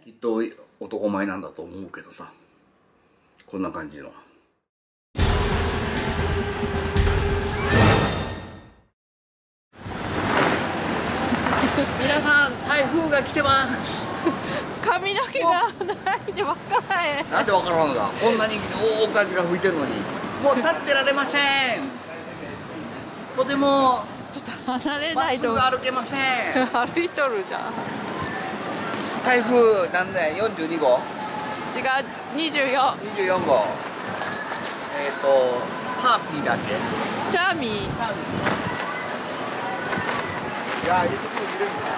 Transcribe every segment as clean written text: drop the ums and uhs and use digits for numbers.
きっと男前なんだと思うけどさ、こんな感じの。皆さん、台風が来てます。髪の毛がないで分からへん。なんで分からんのだ。こんなに大風が吹いてるのにもう立ってられません。とてもちょっと離れないと。まっすぐ歩けません。歩いとるじゃん。台風何年？42号？違う、24。24号。ハーピーだっけ？チャーミー。いや、いいとこ見れるんだ。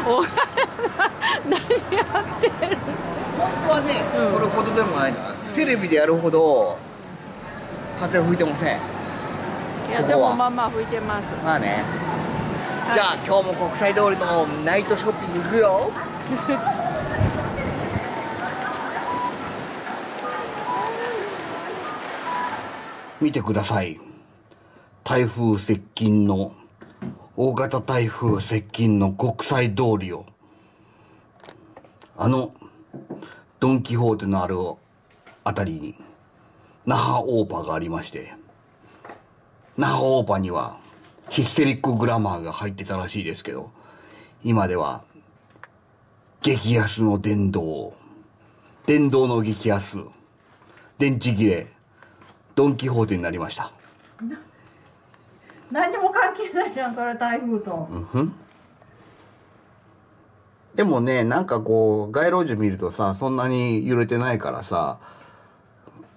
お何やってる。本当はね、これほどでもないな。テレビでやるほど風は吹いてません。いやでもまあまあ吹いてます。まあね。じゃあ今日も国際通りのナイトショッピング行くよ。見てください。台風接近の大型台風接近の国際通りを、ドン・キホーテのあるあたりに那覇オーパがありまして、那覇オーパにはヒステリックグラマーが入ってたらしいですけど、今では激安の電動の激安電池切れドン・キホーテになりました。何も関係ないじゃん、それ台風と。でもね、なんかこう街路樹見るとさ、そんなに揺れてないからさ、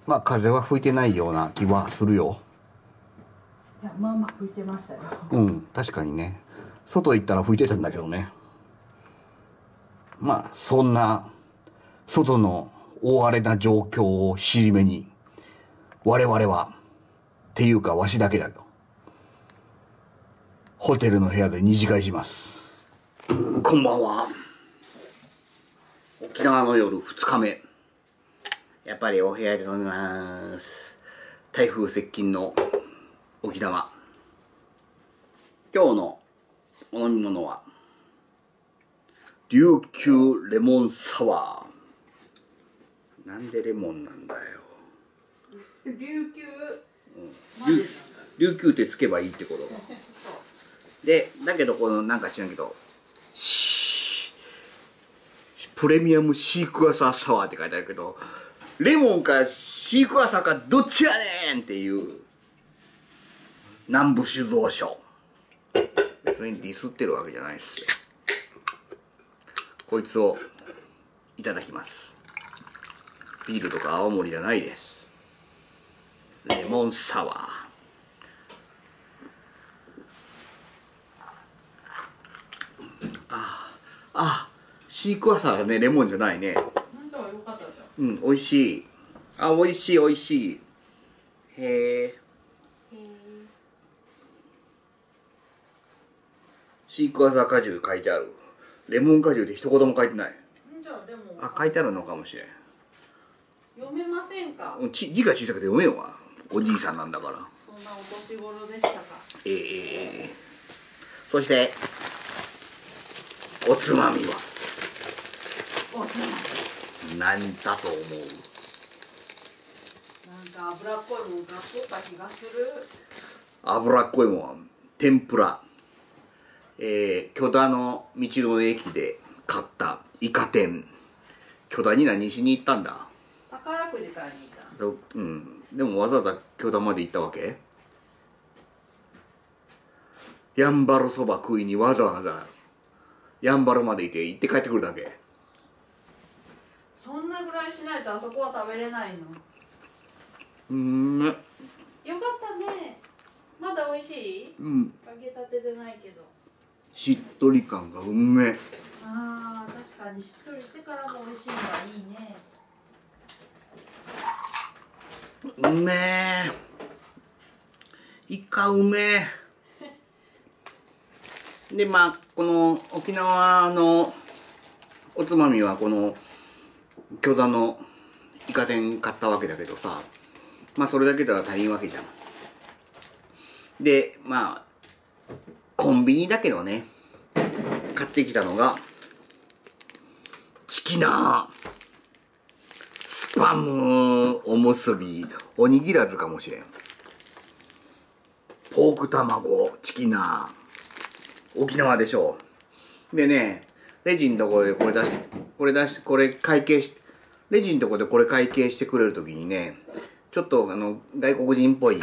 まあ風は吹いてないような気はするよ。いや、まあまあ吹いてましたよ。確かにね。外行ったら吹いてたんだけどね。まあそんな外の大荒れな状況を尻目に、我々はっていうかわしだけだけど、ホテルの部屋で二次会します。こんばんは。沖縄の夜2日目。やっぱりお部屋で飲みます。台風接近の沖縄。今日のお飲み物は琉球レモンサワー。なんでレモンなんだよ。琉球、琉球ってつけばいいってことで、だけどこのなんか知らんけど、プレミアムシークワーサーサワーって書いてあるけど、レモンかシークワーサーかどっちやねんっていう南部酒造所。別にディスってるわけじゃないっすよ。こいつをいただきます。ビールとか青森じゃないです。レモンサワー。シークワーサーはね、レモンじゃないね。本当は良かったじゃん。美味しい。美味しい美味しい。へえ。シークワーサー果汁書いてある。レモン果汁って一言も書いてない。じゃあレモン。書いてあるのかもしれん。読めませんか。字が小さくて読めよわ。おじいさんなんだから。そんなお年頃でしたか。そしておつまみは何だと思う？なんか脂っこいもんがっこった気がする。脂っこいもん、天ぷら。許田の道の駅で買ったイカ天。許田に何しに行ったんだ？宝くじ買いに行った。でもわざわざ許田まで行ったわけ？やんばるそば食いにわざわざやんばるまで行って帰ってくるだけ。そんなぐらいしないとあそこは食べれないの。よかったね。まだ美味しい？揚げたてじゃないけど。しっとり感がうめえ。ああ、確かにしっとりしてからも美味しいのがいいね。うめえ。イカうめえ。でまあこの沖縄のおつまみはこの許田のイカ天買ったわけだけどさ、まあそれだけでは足りんわけじゃん。でまあコンンビニだけどね、買ってきたのがチキナースパムおむすびおにぎらずかもしれん。ポーク卵チキナー沖縄でしょう。でね、レジのところでこれ会計し、レジのところでこれ会計してくれるときにね、ちょっと外国人っぽい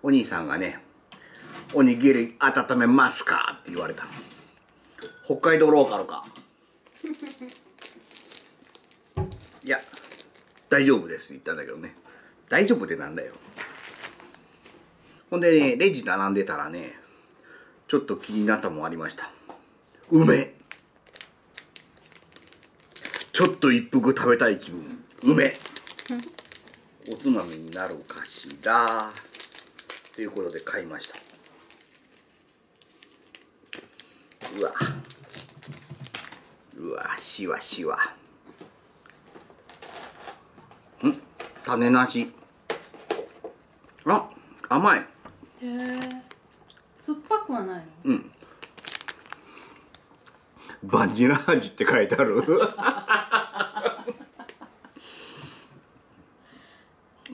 お兄さんがね、おにぎり温めますかって言われた。北海道ローカルか。いや、大丈夫ですって言ったんだけどね。大丈夫ってなんだよ。ほんでね、レジ並んでたらね、ちょっと気になったもんありました。梅。ちょっと一服食べたい気分。梅。おつまみになるかしら。ということで買いました。うわ、しわしわ。種なし。あ、甘い。へえ。酸っぱくはないの？うん。バニラ味って書いてある。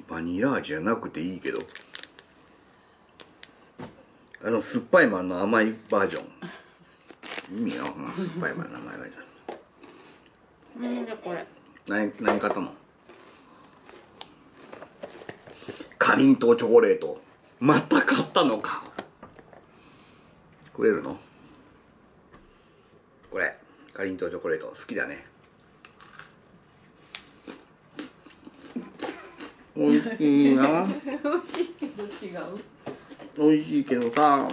バニラ味じゃなくていいけど。酸っぱいマンの甘いバージョン。意味わからん、酸っぱいマンの甘いバージョン。なんでこれ？何買ったの？かりんとうチョコレート。また買ったのか。くれるの？これかりんとうチョコレート好きだね。おいしいな。美味しいけど違う。美味しいけどさ、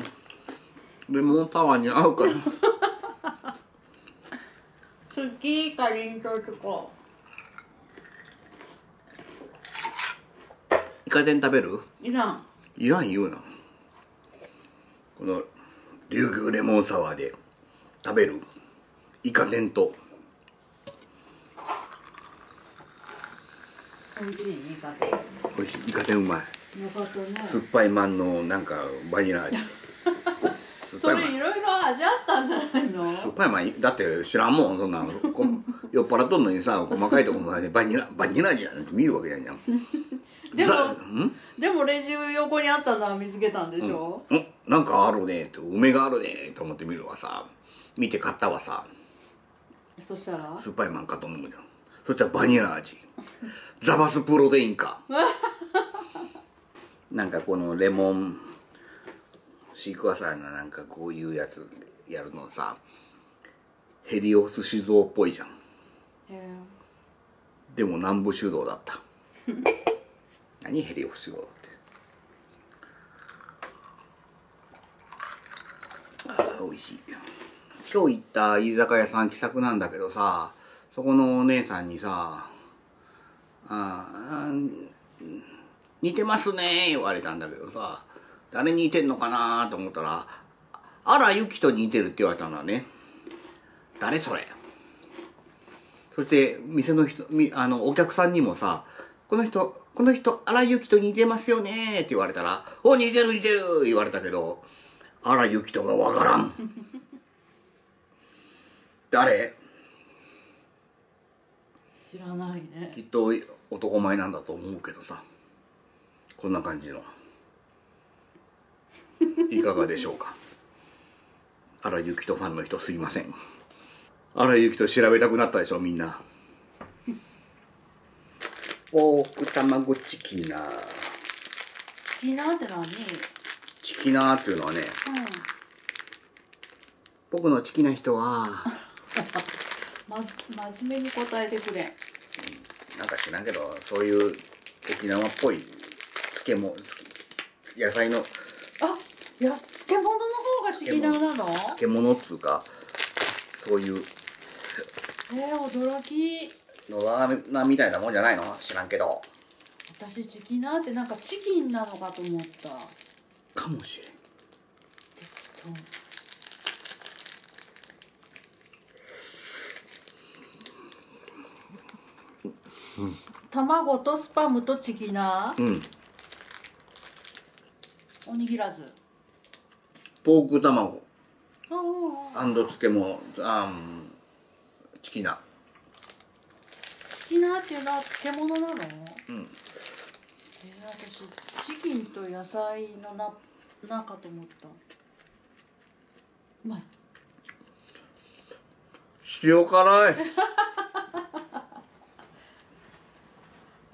レモンサワーに合うから。好き、かりんとうチョコ。イカ天食べる？いらん。いらん言うな。この琉球レモンサワーで食べるイカ天と。美味しいイカ天。美味しい。イカ天うまい。よかったね。酸っぱいマンのなんかバニラ味。それいろいろ味あったんじゃないの？酸っぱいマンだって知らんもんそんなの。酔っ払っとんのにさ、細かいとこまでバニラ味なんて見るわけじゃん。でもレジ横にあったのは見つけたんでしょ？なんかあるねって、梅があるねと思って見るわさ、見て買ったわさ。そしたら酸っぱいマンかと思うじゃん。そしたらバニラ味。ザバスプロテインか。なんかこのレモンシークワーサーのなんかこういうやつやるのさ、ヘリオス酒造っぽいじゃん。でも南部酒造だった。何ヘリオス酒造って。ああ、美味しい。今日行った居酒屋さん気さくなんだけどさ、そこのお姉さんにさ、似てますね言われたんだけどさ、誰に似てんのかなと思ったら、荒井由紀と似てるって言われたんだね。誰それ。そして店の人、お客さんにもさ、この人荒井由紀と似てますよねって言われたら、お、似てる言われたけど、荒井由紀とがわからん。誰？知らないね。きっと男前なんだと思うけどさ、こんな感じの。いかがでしょうか。荒井由紀とファンの人すいません。荒井由紀と調べたくなったでしょみんな。ポーク卵チキナー。チキナーって何？チキナーっていうのはね、僕のチキな人は真面目に答えてくれ。なんか知らんけど、そういう沖縄っぽい野菜の漬物の方がチキナーなの？漬物っつうか、そういう驚き。野良みたいなもんじゃないの？知らんけど。私チキナーってなんかチキンなのかと思った。かもしれん。卵とスパムとチキナー。おにぎらず。ポーク卵ああ。漬けもチキナ。チキナーっていうのは漬物なの？うん。私チキンと野菜の中と思った。うまい。塩辛い。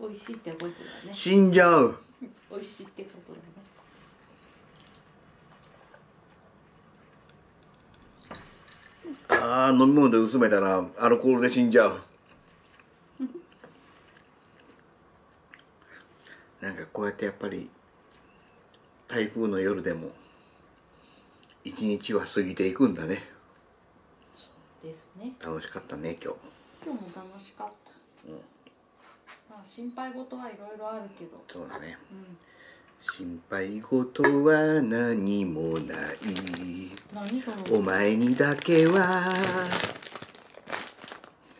美味しいってことだね。死んじゃう。美味しいってことだね。飲み物で薄めたらアルコールで死んじゃう。なんかこうやってやっぱり台風の夜でも一日は過ぎていくんだね。ですね。楽しかったね今日。今日も楽しかった。まあ心配事はいろいろあるけど。そうだね。心配事は何もない。何その。お前にだけは。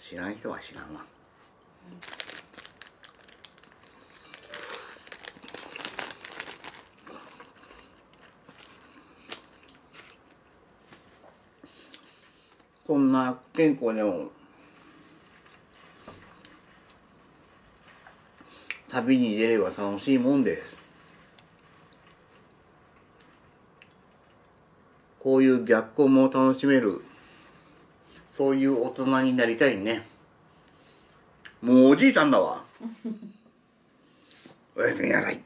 知らん人は知らんわ。そんな健康にも旅に出れば楽しいもんです。こういう逆光も楽しめる、そういう大人になりたいね。もうおじいさんだわ。おやすみなさい。